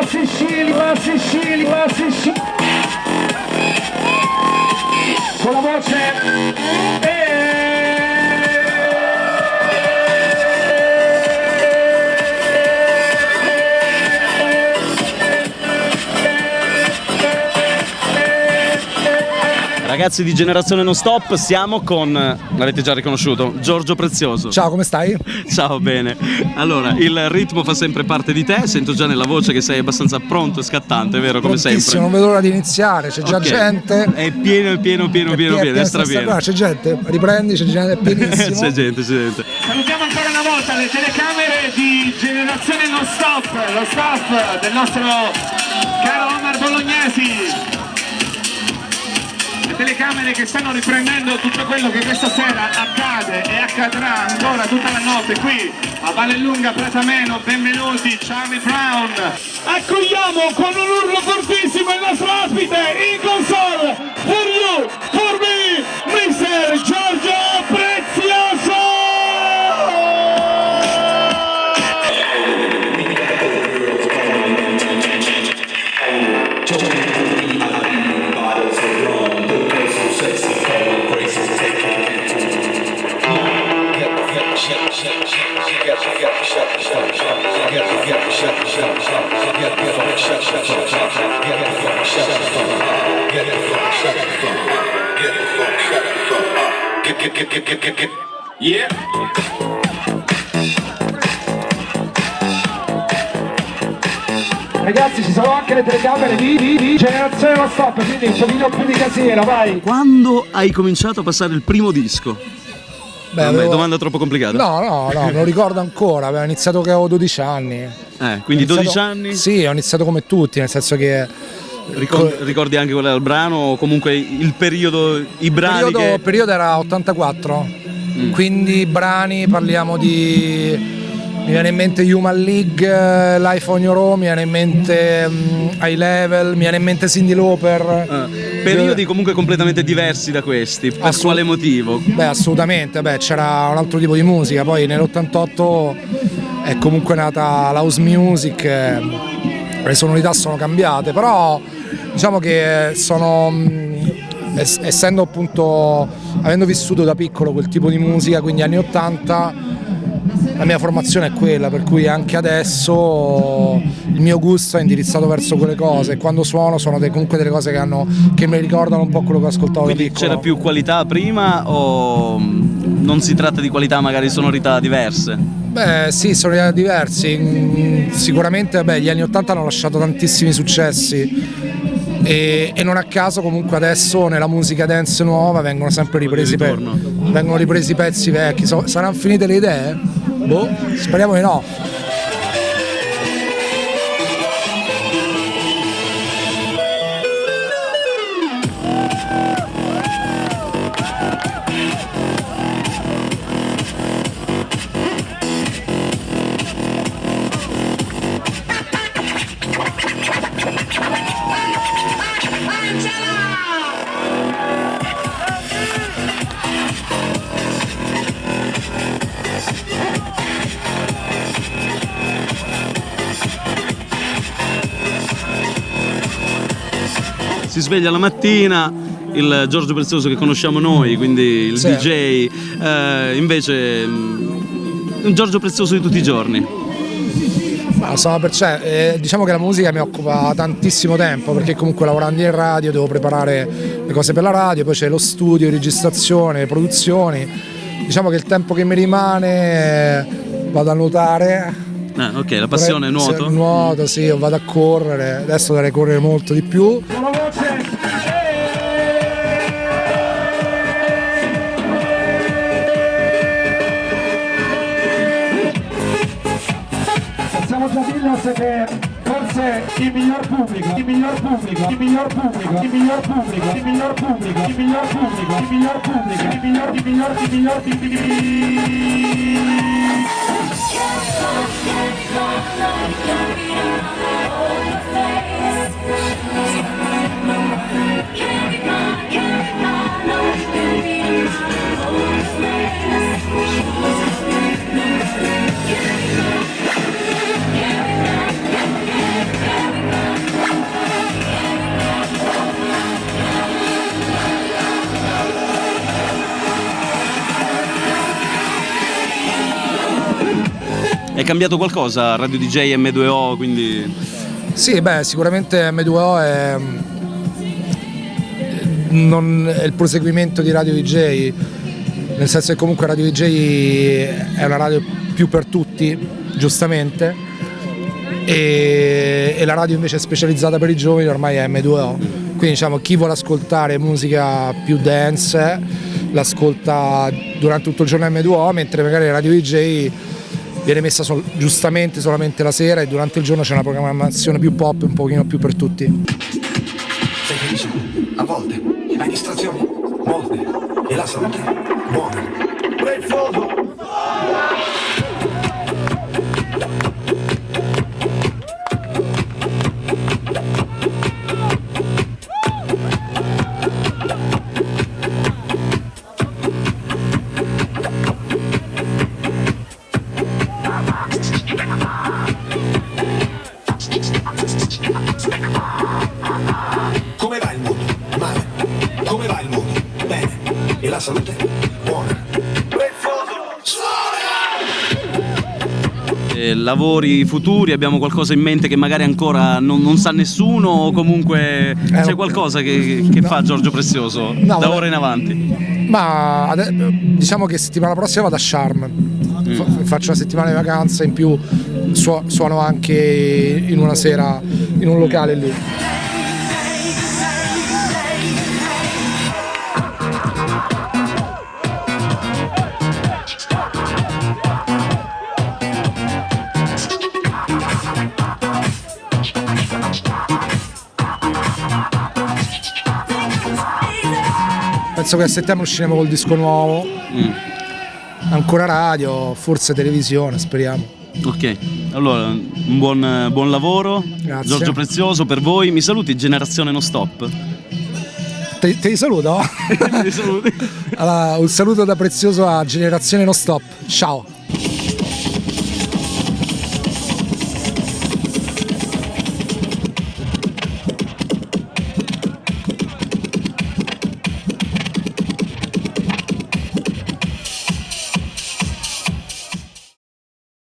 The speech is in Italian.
Sicilia, Sicilia, Sicilia. Con la voce. Ragazzi di Generazione Non Stop, siamo con, l'avete già riconosciuto, Giorgio Prezioso. Ciao, come stai? Ciao, bene. Allora, il ritmo fa sempre parte di te, sento già nella voce che sei abbastanza pronto e scattante, vero? Come sempre. Non vedo l'ora di iniziare, c'è già gente. È pieno, è strapieno. C'è gente, riprendi, c'è gente, è pienissimo. c'è gente. Salutiamo ancora una volta le telecamere di Generazione Non Stop, lo staff del nostro caro Omar Bolognesi. Telecamere che stanno riprendendo tutto quello che questa sera accade e accadrà ancora tutta la notte qui a Vallelunga Pratameno. Benvenuti, Charlie Brown. Accogliamo con un urlo fortissimo il nostro ospite in console, for you, for me, Mr. Giorgio Prezioso. Yeah. Ragazzi, ci sono anche le telecamere di Generazione Non Stop, quindi un pochino più di casino, vai. Quando hai cominciato a passare il primo disco? Beh, domanda troppo complicata. No, me lo ricordo ancora, avevo iniziato che avevo 12 anni. Quindi 12 anni? Sì, ho iniziato come tutti, nel senso che... Ricordi anche qual era il brano o comunque il periodo, i brani? Il periodo era 84, quindi i brani parliamo di... Mi viene in mente Human League, Life on Your Own, mi viene in mente High Level, mi viene in mente Cyndi Lauper. Periodi comunque completamente diversi da questi, per quale motivo? Beh, assolutamente, c'era un altro tipo di musica, poi nell'88 è comunque nata l'house music, le sonorità sono cambiate, però diciamo che essendo appunto, avendo vissuto da piccolo quel tipo di musica, quindi anni 80, la mia formazione è quella, per cui anche adesso il mio gusto è indirizzato verso quelle cose e quando suono sono comunque delle cose che mi ricordano un po' quello che ascoltavo da piccolo. C'era più qualità prima o non si tratta di qualità, magari sonorità diverse? Beh sì, sonorità diversi, sicuramente gli anni 80 hanno lasciato tantissimi successi e non a caso comunque adesso nella musica dance nuova vengono sempre ripresi pezzi vecchi. Saranno finite le idee? Boh, speriamo di no. Si sveglia la mattina, il Giorgio Prezioso che conosciamo noi, quindi il sì. DJ, invece un Giorgio Prezioso di tutti i giorni. Diciamo che la musica mi occupa tantissimo tempo, perché comunque lavorando in radio devo preparare le cose per la radio, poi c'è lo studio, registrazione, produzioni. Diciamo che il tempo che mi rimane vado a nuotare. Ok, la passione è nuoto? Nuoto, sì, vado a correre, adesso dovrei correre molto di più. Possiamo già dirlo che forse il miglior pubblico, il miglior pubblico, il miglior pubblico, il miglior pubblico, il miglior pubblico, il miglior pubblico, il miglior pubblico, il miglior cambiato qualcosa? Radio DJ, M2O, quindi... Sì, beh, sicuramente M2O è il proseguimento di Radio DJ, nel senso che comunque Radio DJ è una radio più per tutti, giustamente, e la radio invece specializzata per i giovani ormai è M2O. Quindi diciamo, chi vuole ascoltare musica più dance l'ascolta durante tutto il giorno M2O, mentre magari Radio DJ viene messa giustamente solamente la sera, e durante il giorno c'è una programmazione più pop, un pochino più per tutti. Sei felice? A volte. Hai distrazioni? Molte. E la salute? Buona. Come va il mondo? Male. Come va il mondo? Bene. E la salute? Buona. Lavori futuri, abbiamo qualcosa in mente che magari ancora non sa nessuno, o comunque c'è qualcosa che fa Giorgio Prezioso da ora in avanti? Ma diciamo che settimana prossima vado a Sharm, faccio una settimana di vacanza, in più suono anche in una sera in un locale lì. Penso che a settembre usciremo col disco nuovo, ancora radio, forse televisione, speriamo. Ok, allora un buon lavoro. Grazie. Giorgio Prezioso per voi. Mi saluti Generazione Non Stop? Ti saluto? Mi saluti. Allora, un saluto da Prezioso a Generazione Non Stop, ciao.